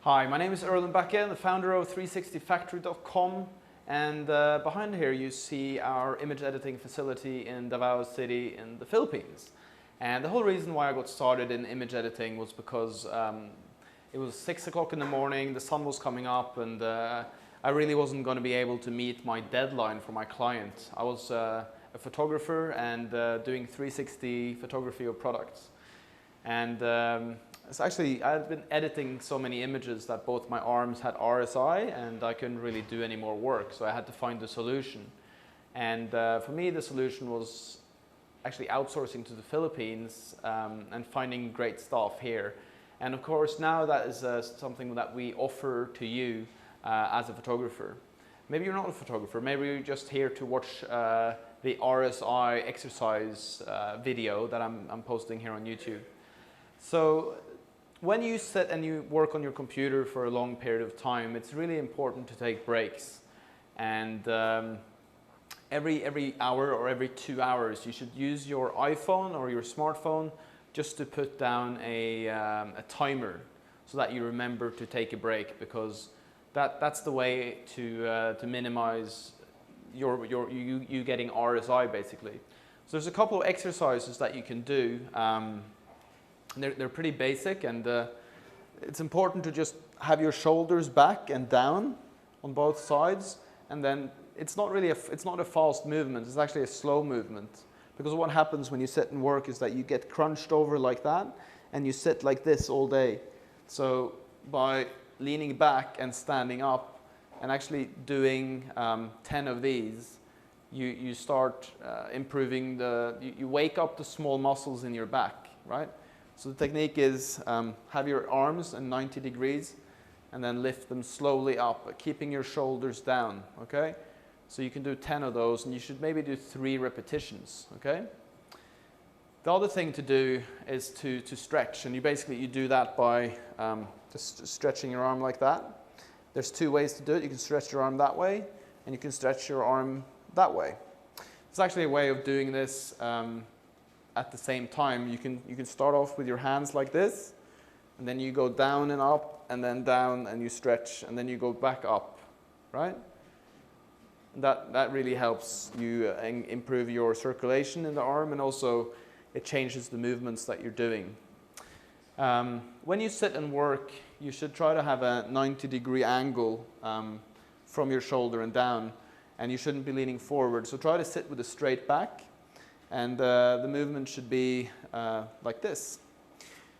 Hi, my name is Erlen Bakke, the founder of 360factory.com, and behind here you see our image editing facility in Davao City in the Philippines. And the whole reason why I got started in image editing was because it was 6 o'clock in the morning, the sun was coming up, and I really wasn't going to be able to meet my deadline for my client. I was a photographer and doing 360 photography of products. And it's actually, I had been editing so many images that both my arms had RSI and I couldn't really do any more work, so I had to find a solution. And for me, the solution was actually outsourcing to the Philippines and finding great staff here. And of course, now that is something that we offer to you as a photographer. Maybe you're not a photographer, maybe you're just here to watch the RSI exercise video that I'm posting here on YouTube. So when you sit and you work on your computer for a long period of time, it's really important to take breaks. And every hour or every 2 hours, you should use your iPhone or your smartphone just to put down a timer so that you remember to take a break, because that's the way to minimize you getting RSI basically. So there's a couple of exercises that you can do. They're pretty basic, and it's important to just have your shoulders back and down on both sides, and then it's not a fast movement, it's actually a slow movement, because what happens when you sit and work is that you get crunched over like that and you sit like this all day. So by leaning back and standing up and actually doing 10 of these, you start improving you wake up the small muscles in your back, right? So the technique is have your arms in 90 degrees and then lift them slowly up, keeping your shoulders down, okay? So you can do 10 of those, and you should maybe do 3 repetitions, okay? The other thing to do is to stretch, and you do that by just stretching your arm like that. There's 2 ways to do it. You can stretch your arm that way, and you can stretch your arm that way. It's actually a way of doing this at the same time. You can start off with your hands like this, and then you go down and up, and then down, and you stretch, and then you go back up, right? That really helps you improve your circulation in the arm, and also it changes the movements that you're doing. When you sit and work, you should try to have a 90-degree angle from your shoulder and down, and you shouldn't be leaning forward. So try to sit with a straight back, and the movement should be like this.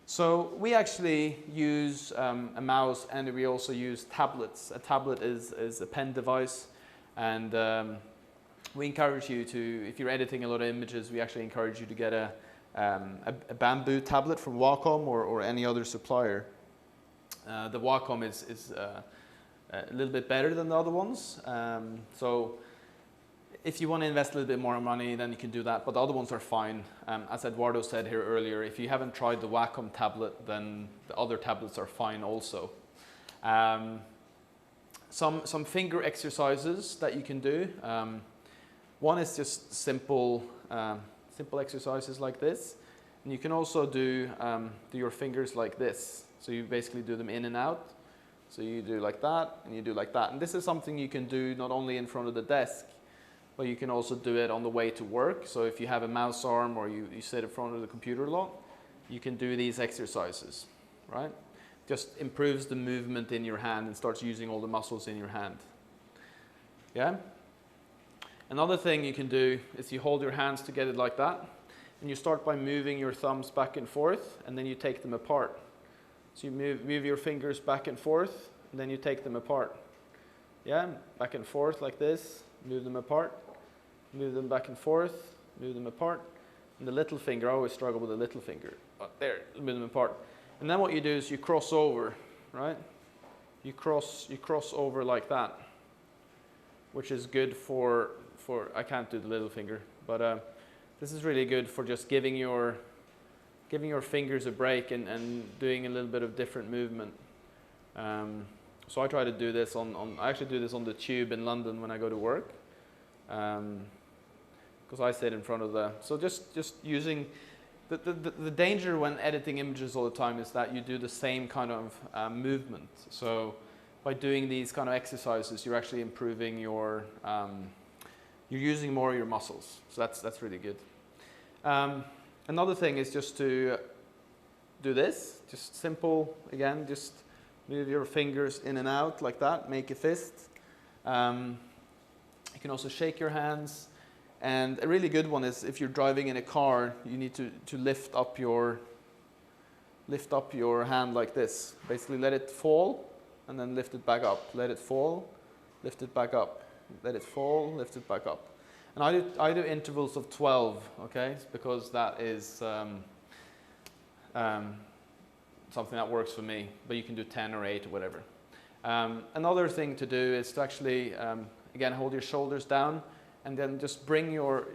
So we actually use a mouse, and we also use tablets. A tablet is a pen device, and we encourage you to, if you're editing a lot of images, we actually encourage you to get a bamboo tablet from Wacom or any other supplier. The Wacom is a little bit better than the other ones. So if you want to invest a little bit more money, then you can do that, but the other ones are fine. As Eduardo said here earlier, if you haven't tried the Wacom tablet, then the other tablets are fine also. Some finger exercises that you can do. One is just simple exercises like this, and you can also do your fingers like this. So you basically do them in and out. So you do like that, and you do like that. And this is something you can do not only in front of the desk, but you can also do it on the way to work. So if you have a mouse arm or you sit in front of the computer a lot, you can do these exercises, right? Just improves the movement in your hand and starts using all the muscles in your hand. Yeah? Another thing you can do is you hold your hands together like that, and you start by moving your thumbs back and forth, and then you take them apart. So you move your fingers back and forth, and then you take them apart. Yeah? Back and forth like this, move them apart, move them back and forth, move them apart. And the little finger, I always struggle with the little finger. But there, move them apart. And then what you do is you cross over, right? You cross over like that, which is good for I can't do the little finger, but this is really good for just giving your fingers a break and doing a little bit of different movement. So I try to do this I actually do this on the tube in London when I go to work, because I sit in front of so just using The danger when editing images all the time is that you do the same kind of movement. So by doing these kind of exercises, you're actually improving your, you're using more of your muscles. So that's really good. Another thing is just to do this, just simple, again, just move your fingers in and out like that, make a fist. You can also shake your hands. And a really good one is if you're driving in a car, you need to lift up your hand like this. Basically let it fall and then lift it back up. Let it fall, lift it back up. Let it fall, lift it back up. And I do intervals of 12, okay? Because that is something that works for me, but you can do 10 or 8 or whatever. Another thing to do is to actually, again, hold your shoulders down and then just bring your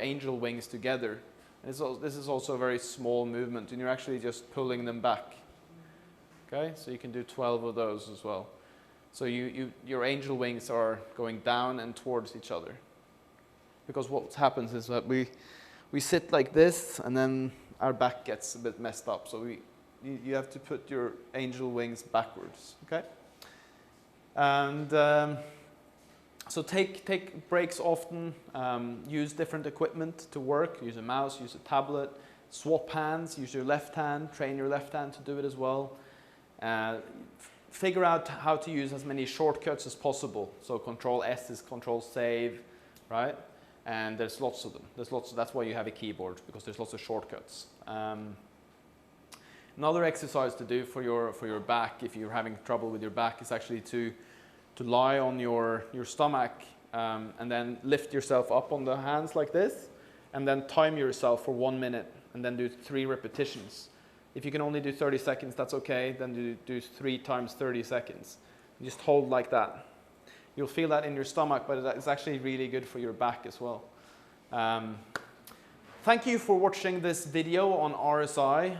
angel wings together. And this is also a very small movement, and you're actually just pulling them back. Okay, so you can do 12 of those as well. So your angel wings are going down and towards each other. Because what happens is that we sit like this, and then our back gets a bit messed up. So you have to put your angel wings backwards. Okay, and so take breaks often. Use different equipment to work. Use a mouse. Use a tablet. Swap hands. Use your left hand. Train your left hand to do it as well. Figure out how to use as many shortcuts as possible. So Control S is Control Save, right? And there's lots of them. That's why you have a keyboard, because there's lots of shortcuts. Another exercise to do for your back, if you're having trouble with your back, is actually to lie on your stomach and then lift yourself up on the hands like this, and then time yourself for 1 minute, and then do 3 repetitions. If you can only do 30 seconds, that's okay. Then do 3 times 30 seconds. You just hold like that. You'll feel that in your stomach, but it's actually really good for your back as well. Thank you for watching this video on RSI.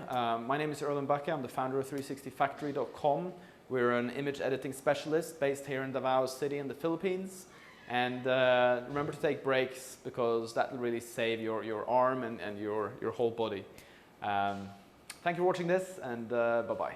My name is Erlen Bakke. I'm the founder of 360factory.com. We're an image editing specialist based here in Davao City in the Philippines. And remember to take breaks, because that will really save your arm and your whole body. Thank you for watching this, and bye-bye.